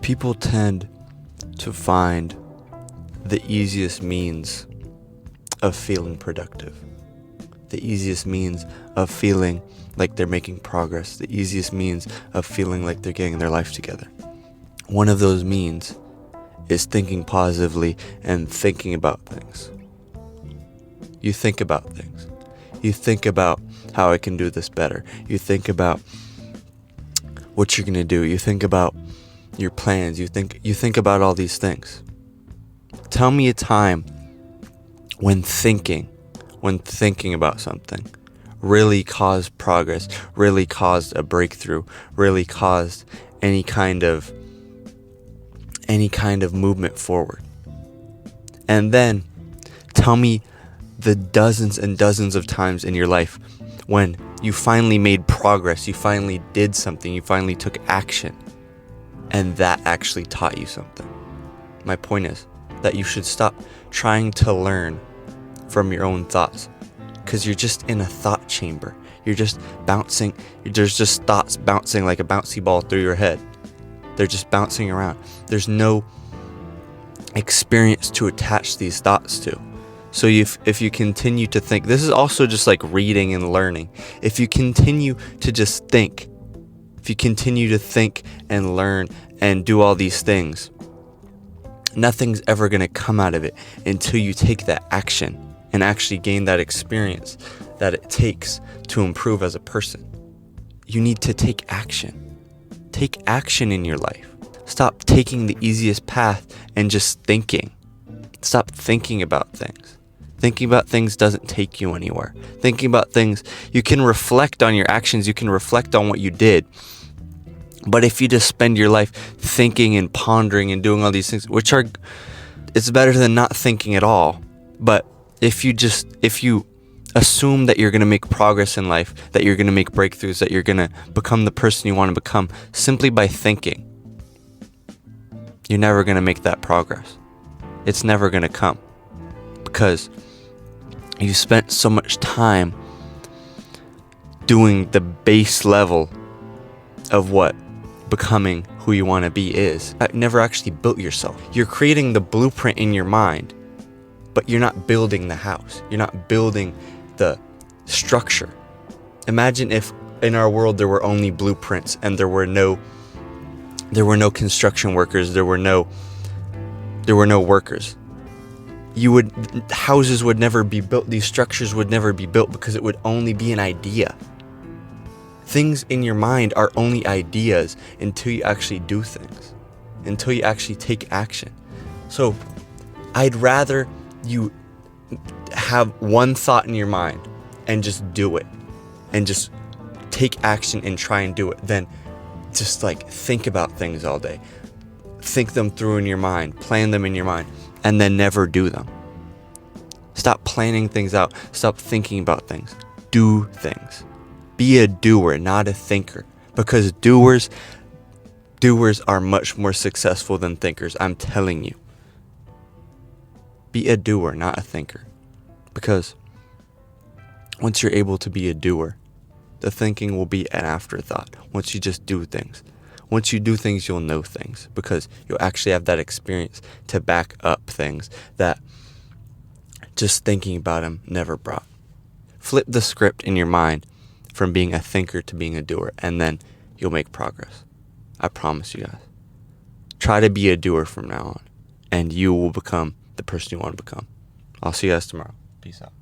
People tend to find the easiest means of feeling productive, the easiest means of feeling like they're making progress, the easiest means of feeling like they're getting their life together. One of those means is thinking positively and thinking about things. You think about things. You think about how I can do this better. You think about what you're going to do. You think about your plans. You think about all these things. Tell me a time when thinking about something really caused progress, really caused a breakthrough, really caused any kind of movement forward. And then tell me the dozens and dozens of times in your life when you finally made progress, you finally did something, you finally took action, and that actually taught you something. My point is that you should stop trying to learn from your own thoughts, because you're just in a thought chamber. You're just bouncing. There's just thoughts bouncing like a bouncy ball through your head. They're just bouncing around. There's no experience to attach these thoughts to. So if you continue to think, this is also just like reading and learning. If you continue to just think, if you continue to think and learn and do all these things, nothing's ever going to come out of it until you take that action and actually gain that experience that it takes to improve as a person. You need to take action. Take action in your life. Stop taking the easiest path and just thinking. Stop thinking about things. Thinking about things doesn't take you anywhere. Thinking about things, you can reflect on your actions, you can reflect on what you did. But if you just spend your life thinking and pondering and doing all these things, it's better than not thinking at all. But if you assume that you're going to make progress in life, that you're going to make breakthroughs, that you're going to become the person you want to become simply by thinking, you're never going to make that progress. It's never going to come, because you spent so much time doing the base level of what becoming who you want to be is. You never actually built yourself. You're creating the blueprint in your mind, but you're not building the house. You're not building the structure. Imagine if in our world there were only blueprints and there were no construction workers, there were no workers. Houses would never be built, these structures would never be built, because it would only be an idea. Things in your mind are only ideas until you actually do things, until you actually take action. So I'd rather you have one thought in your mind and just do it, and just take action and try and do it, than just like think about things all day. Think them through in your mind, plan them in your mind, and then never do them. Stop planning things out. Stop thinking about things. Do things. Be a doer, not a thinker, because doers are much more successful than thinkers. I'm telling you. Be a doer, not a thinker, because once you're able to be a doer, the thinking will be an afterthought. Once you just do things. Once you do things, you'll know things, because you'll actually have that experience to back up things that just thinking about them never brought. Flip the script in your mind from being a thinker to being a doer, and then you'll make progress. I promise you guys. Try to be a doer from now on, and you will become the person you want to become. I'll see you guys tomorrow. Peace out.